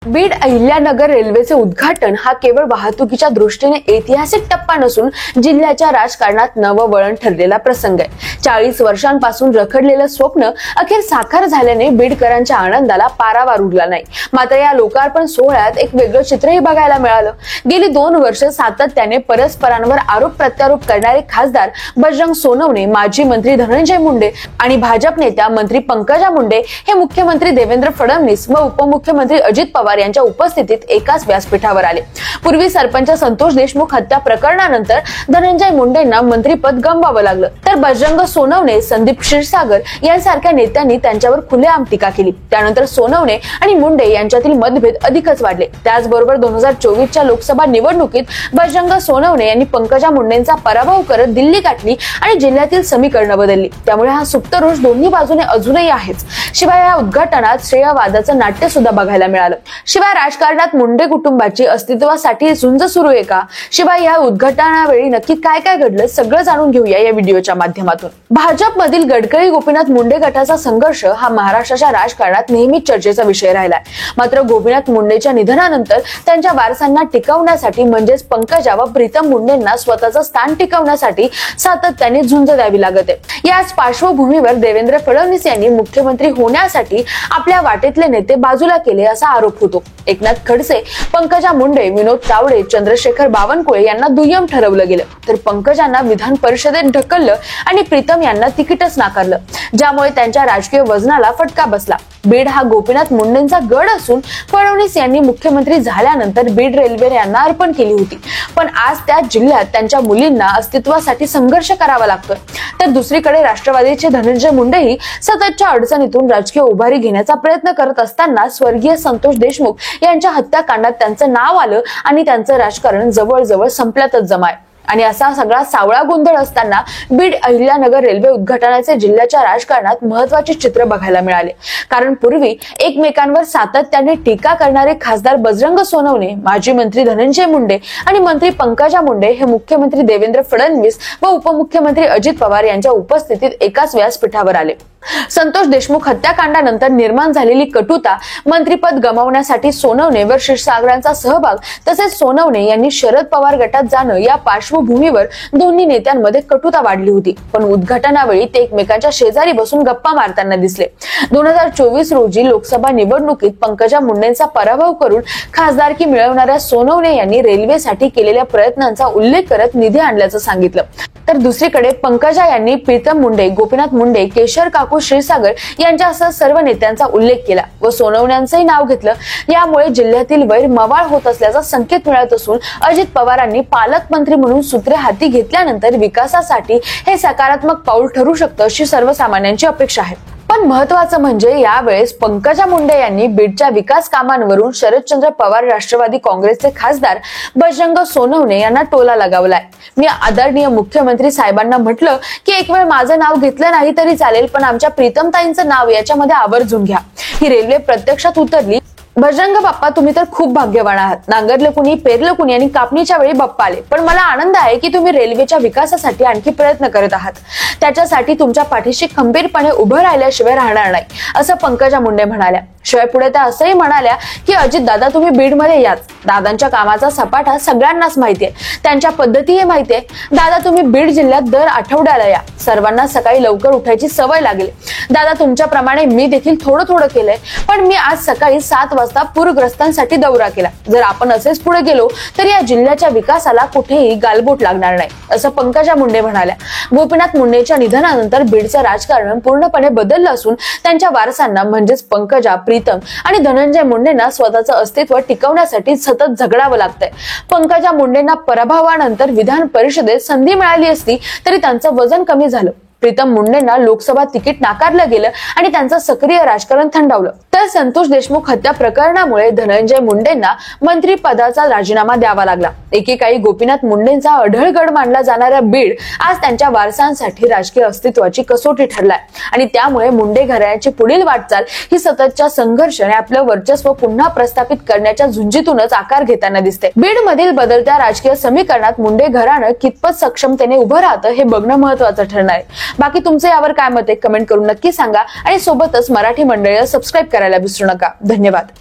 बीड अहिल्यानगर रेल्वेचे उद्घाटन हा केवळ वाहतुकीच्या दृष्टीने ऐतिहासिक टप्पा नसून जिल्ह्याच्या राजकारणात नवं वळण ठरलेला प्रसंग आहे। 40 वर्षांपासून रखडलेलं स्वप्न अखेर साकार झाल्याने बीडकरांच्या आनंदाला पारावार उरला नाही। मात्र या लोकार्पण सोहळ्यात एक वेगळं चित्रही बघायला मिळालं। गेली 2 वर्ष सातत्याने परस्परांवर आरोप प्रत्यारोप करणारे खासदार बजरंग सोनवणे, माजी मंत्री धनंजय मुंडे आणि भाजप नेत्या मंत्री पंकजा मुंडे हे मुख्यमंत्री देवेंद्र फडणवीस व उपमुख्यमंत्री अजित पवार यांच्या उपस्थितीत एकाच व्यासपीठावर आले। पूर्वी सरपंच संतोष देशमुख हत्या प्रकरणानंतर धनंजय मुंडेंना मंत्रीपद गमवावं लागलं, तर बजरंग सोनवणे, संदीप क्षीरसागर यांसारख्या नेत्यांनी त्यांच्यावर खुलेआम टीका केली। त्यानंतर सोनवणे आणि मुंडे यांच्यातील मतभेद अधिकच वाढले। त्याचबरोबर 2024च्या लोकसभा निवडणुकीत बजरंग सोनवणे यांनी पंकजा मुंडेंचा पराभव करत दिल्ली गाठली आणि जिल्ह्यातील समीकरणं बदलली। त्यामुळे हा सुप्त रोष दोन्ही बाजूने अजूनही आहेच। शिवाय या उद्घाटनात श्रेयवादाचं नाट्य सुद्धा बघायला मिळालं। शिवाय राजकारणात मुंडे कुटुंबाची अस्तित्वासाठी झुंज सुरू आहे का? शिवाय या उद्घाटनावेळी नक्की काय काय घडलं सगळं जाणून घेऊया या व्हिडिओच्या माध्यमातून। भाजपमधील गडकरी गोपीनाथ मुंडे गटाचा संघर्ष हा महाराष्ट्राच्या राजकारणात नेहमीच चर्चेचा विषय राहिलाय। मात्र गोपीनाथ मुंडेच्या निधनानंतर त्यांच्या वारसांना टिकवण्यासाठी म्हणजेच पंकजा व प्रीतम मुंडेंना स्वतःचं स्थान टिकवण्यासाठी सातत्याने झुंज द्यावी लागत आहे। याच पार्श्वभूमीवर देवेंद्र फडणवीस यांनी मुख्यमंत्री होण्यासाठी आपल्या वाटेतले नेते बाजूला केले असा आरोप होतो। एकनाथ खडसे, पंकजा मुंडे, विनोद तावडे, चंद्रशेखर बावनकुळे यांना दुय्यम ठरवलं गेलं, तर पंकजांना विधान परिषदेत ढकललं आणि प्रीतम यांना तिकीटच नाकारलं, ज्यामुळे त्यांच्या राजकीय वजनाला फटका बसला। बीड हा गोपीनाथ मुंडेंचा गड असून फडणवीस यांनी मुख्यमंत्री झाल्यानंतर बीड रेल्वे यांना अर्पण केली होती, पण आज त्या जिल्ह्यात त्यांच्या मुलींना अस्तित्वासाठी संघर्ष करावा लागतोय। तर दुसरीकडे राष्ट्रवादीचे धनंजय मुंडेही सततच्या अडचणीतून राजकीय उभारी घेण्याचा प्रयत्न करत असताना स्वर्गीय संतोष देशमुख यांच्या हत्याकांडात त्यांचं नाव आलं आणि त्यांचं राजकारण जवळजवळ संपल्यातच जमाय। आणि असा सगळा सावळा गोंधळ असताना बीड अहिल्यानगर रेल्वे उद्घाटनाचे जिल्ह्याच्या राजकारणात महत्त्वाचे चित्र बघायला मिळाले। कारण पूर्वी एकमेकांवर सातत्याने टीका करणारे खासदार बजरंग सोनवणे, माजी मंत्री धनंजय मुंडे आणि मंत्री पंकजा मुंडे हे मुख्यमंत्री देवेंद्र फडणवीस व उपमुख्यमंत्री अजित पवार यांच्या उपस्थितीत एकाच व्यासपीठावर आले। संतोष देशमुख हत्याकांडानंतर निर्माण झालेली कटुता, मंत्रीपद गमावण्यासाठी सोनवणे व क्षीरसागरांचा सहभाग तसेच सोनवणे यांनी शरद पवार गटात जाणं या पार्श्वभूमीवर दोन्ही नेत्यांमध्ये कटुता वाढली होती। पण उद्घाटनावेळी ते एकमेकांच्या शेजारी बसून गप्पा मारताना दिसले। 2024 रोजी लोकसभा निवडणुकीत पंकजा मुंडेंचा पराभव करून खासदारकी मिळवणाऱ्या सोनवणे यांनी रेल्वेसाठी केलेल्या प्रयत्नांचा उल्लेख करत निधी आणल्याचं सांगितलं, तर दुसरीकडे पंकजा यांनी प्रीतम मुंडे, गोपीनाथ मुंडे, केशर काकू क्षीरसागर यांच्यासह सर्व नेत्यांचा उल्लेख केला व सोनवण्यांचंही नाव घेतलं। यामुळे जिल्ह्यातील वैर मवाळ होत असल्याचा संकेत मिळत असून अजित पवारांनी पालकमंत्री म्हणून सूत्रे हाती घेतल्यानंतर विकासासाठी हे सकारात्मक पाऊल ठरू शकतं अशी सर्वसामान्यांची अपेक्षा आहे। पण महत्त्वाचं म्हणजे यावेळेस पंकजा मुंडे यांनी बीडच्या विकास कामांवरून शरदचंद्र पवार राष्ट्रवादी काँग्रेसचे खासदार बजरंग सोनवणे यांना टोला लगावलाय। मी आदरणीय मुख्यमंत्री साहेबांना म्हटलं की एक वेळ माझं नाव घेतलं नाही तरी चालेल, पण आमच्या प्रीतमताईंचं नाव याच्यामध्ये आवर्जून घ्या। ही रेल्वे प्रत्यक्षात उतरली। बजरंग बाप्पा, तुम्ही तर खूप भाग्यवान आहात। नांगरलं कुणी, पेरलं कुणी आणि कापणीच्या वेळी बाप्पा आले। पण मला आनंद आहे की तुम्ही रेल्वेच्या विकासासाठी आणखी प्रयत्न करत आहात। त्याच्यासाठी तुमच्या पाठीशी खंबीरपणे उभं राहिल्याशिवाय राहणार नाही असं पंकजा मुंडे म्हणाल्या। शिवाय पुढे त्या असंही म्हणाल्या की अजित दादा, तुम्ही बीडमध्ये याच। दादांच्या कामाचा सपाटा सगळ्यांनाच माहितीये, त्यांच्या पद्धतीही माहितीये। दादा, तुम्ही बीड जिल्ह्यात दर आठवड्याला या। सर्वांना सकाळी लवकर उठायची सवय लागेल। दादा, तुमच्याप्रमाणे मी देखील थोडं थोडं केलंय, पण मी आज सकाळी 7 वाजता पूरग्रस्तांसाठी दौरा केला। जर आपण असेच पुढे गेलो तर या जिल्ह्याच्या विकासाला कुठेही गालबोट लागणार नाही असं पंकजा मुंडे म्हणाल्या। गोपीनाथ मुंडेच्या निधनानंतर बीडचं राजकारण पूर्णपणे बदललं असून त्यांच्या वारसांना म्हणजेच पंकजा, प्रीतम आणि धनंजय मुंडेंना स्वतःचं अस्तित्व टिकवण्यासाठी सतत झगडावं लागतंय। पंकजा मुंडेंना पराभवानंतर विधान परिषदेत संधी मिळाली असती तरी त्यांचं वजन कमी झालं। प्रीतम मुंडेंना लोकसभा तिकीट नाकारलं गेलं आणि त्यांचं सक्रिय राजकारण थंडावलं। तर संतोष देशमुख हत्या प्रकरणामुळे धनंजय मुंडेंना मंत्रिपदाचा राजीनामा द्यावा लागला। एकेकाळी गोपीनाथ मुंडेंचा अढळगड मानला जाणारा बीड आज त्यांच्या वारसांसाठी राजकीय अस्तित्वाची कसोटी ठरलाय आणि त्यामुळे मुंडे घराण्याची पुढील वाटचाल ही सततच्या संघर्ष आणि आपलं वर्चस्व पुन्हा प्रस्थापित करण्याच्या झुंजीतूनच आकार घेताना दिसते। बीड मधील बदलत्या राजकीय समीकरणात मुंडे घराणं कितपत सक्षमतेने उभं राहतं हे बघणं महत्त्वाचं ठरणार आहे। बाकी तुमचं यावर काय मत आहे कमेंट करून नक्की सांगा आणि सोबतच मराठी मंडळीला सबस्क्राईब करायला विसरू नका। धन्यवाद।